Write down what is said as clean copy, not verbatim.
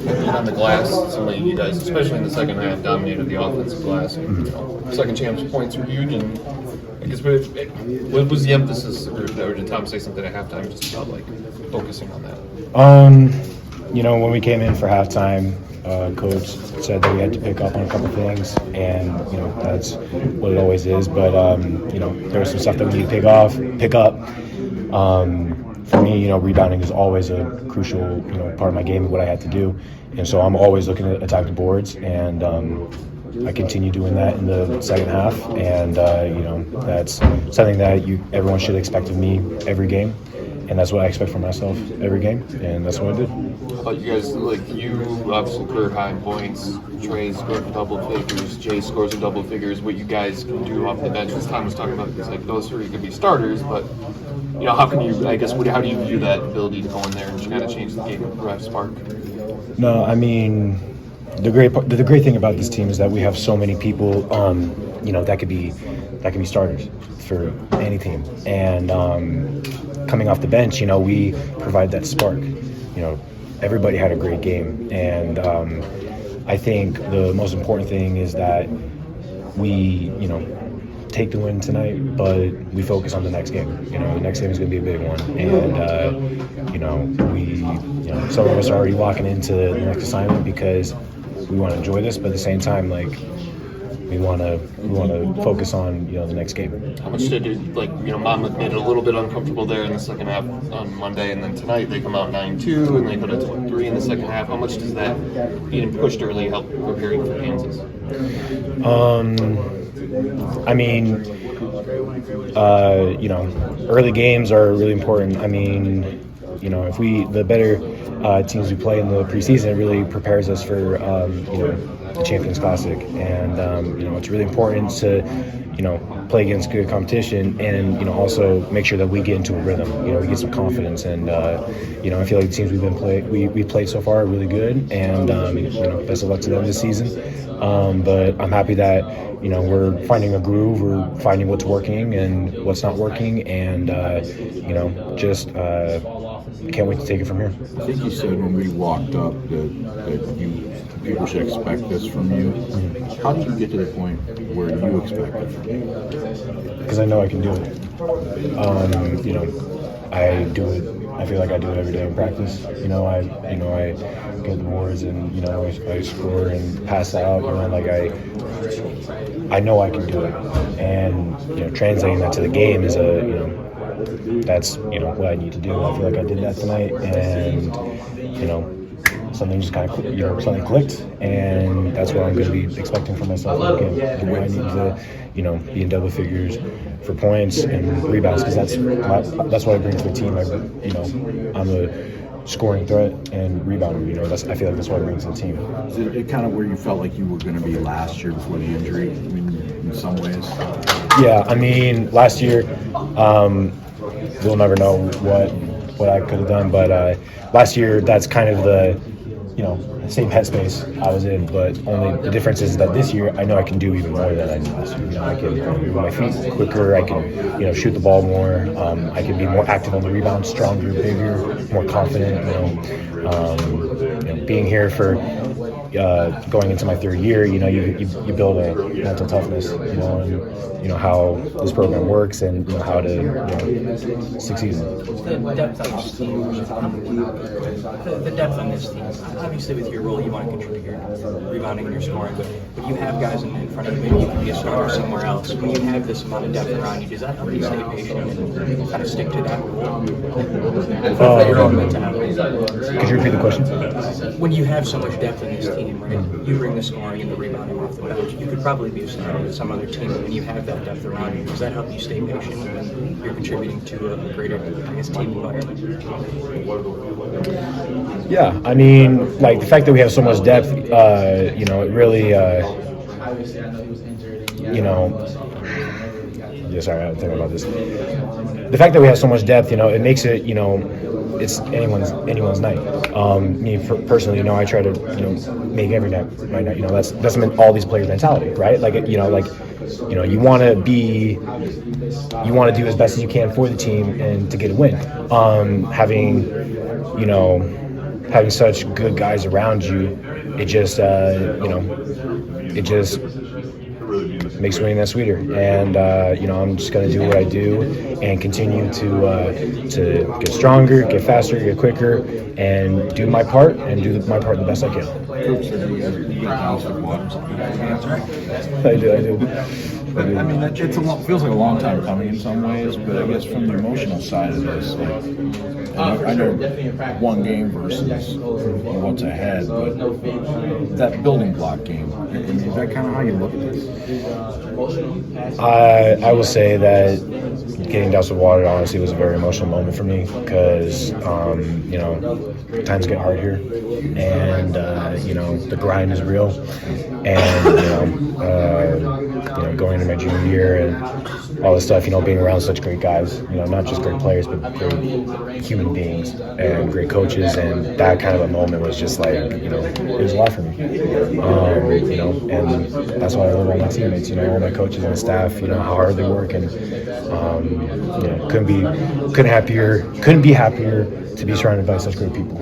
being on the glass, seemed like you guys, especially in the second half, dominated the offensive glass. You know, second chance points were huge, and I guess what was the emphasis, or did Tom say something at halftime just about like focusing on that? When we came in for halftime, coach said that we had to pick up on a couple things, and that's what it always is. But there was some stuff that we need to pick up. For me, rebounding is always a crucial part of my game, what I had to do, and so I'm always looking to attack the boards, and I continue doing that in the second half, and that's something that everyone should expect of me every game. And that's what I expect from myself every game, and that's what I did. How about you guys? Like, you obviously career high in points. Trey scored in double figures. Jay scores in double figures. What you guys can do off the bench, as Tom was talking about, is like those three could be starters, but how can you? I guess how do you view that ability to go in there and kind of change the game and provide a spark? No, I mean, the great thing about this team is that we have so many people, that could be starters for any team, and coming off the bench, we provide that spark. Everybody had a great game, and I think the most important thing is that we, take the win tonight, but we focus on the next game. The next game is going to be a big one, and some of us are already walking into the next assignment because we want to enjoy this, but at the same time, we want to focus on the next game. How much did it, Monmouth made it a little bit uncomfortable there in the second half on Monday, and then tonight they come out 9-2 and they go to 3 in the second half. How much does that being pushed early help preparing for Kansas? I mean, early games are really important. I mean, if the better teams we play in the preseason, it really prepares us for the Champions Classic, and it's really important to play against good competition, and also make sure that we get into a rhythm. We get some confidence, and I feel like the teams we played so far are really good, and best of luck to them this season. But I'm happy that we're finding a groove, we're finding what's working and what's not working, and just can't wait to take it from here. I think you said when we walked up that people should expect this from you. How did you get to the point where you expect it from you? Because I know I can do it. I do it. I feel like I do it every day in practice. I get the boards, and I score and pass out. I know I can do it, and translating that to the game is that's what I need to do. I feel like I did that tonight, and something just kind of something clicked, and that's what I'm going to be expecting from myself in the game. I need to be in double figures for points and rebounds, because that's what I bring to the team. I'm a scoring threat and rebounding. I feel like that's what I bring to the team. Is it kind of where you felt like you were going to be last year before the injury? I mean, in some ways. Yeah, I mean, last year, we'll never know what I could have done, but last year, that's kind of the same headspace I was in, but only the difference is that this year I know I can do even more than I did last year. I can move my feet quicker, I can shoot the ball more, I can be more active on the rebound, stronger, bigger, more confident. Being here for going into my third year, you build a mental toughness, and how this program works, and how to succeed. The depth on this team. The depth on this team. Obviously, with your role, you want to contribute your rebounding and your scoring, but you have guys in front of you. Maybe you can be a starter somewhere else. When you have this amount of depth around you, does that help you stay patient and kind of stick to that role? Your own mentality. Could you repeat the question? When you have so much depth in this team, right? You bring the scoring and the rebounding off the bench. You could probably be a starter with some other team, but when you have that depth around you, does that help you stay patient when you're contributing to a greater, team environment? Yeah, I mean, the fact that we have so much depth, it really, sorry, I'm thinking about this. The fact that we have so much depth, it makes it, it's anyone's night. Me personally, I try to, make every night my night. That's been all these players' mentality, right? You want to do as best as you can for the team and to get a win. having such good guys around you, it just it just makes winning that sweeter. And I'm just gonna do what I do and continue to get stronger, get faster, get quicker, and do my part the best I can. Coach said you guys are big house of waters. I do. I mean, feels like a long time coming in some ways, but I guess from the emotional side of this, like, I know one game versus what's ahead, but that building block game, is that kind of how you look at this? I will say that getting doused with water honestly was a very emotional moment for me because times get hard here, and the grind is real, and going into my junior year and all this stuff, being around such great guys, not just great players but great human beings and great coaches, and that kind of a moment was just like it was a lot for me, and that's why I love all my teammates, all my coaches and the staff, how hard they work, and couldn't be happier to be surrounded by such great people.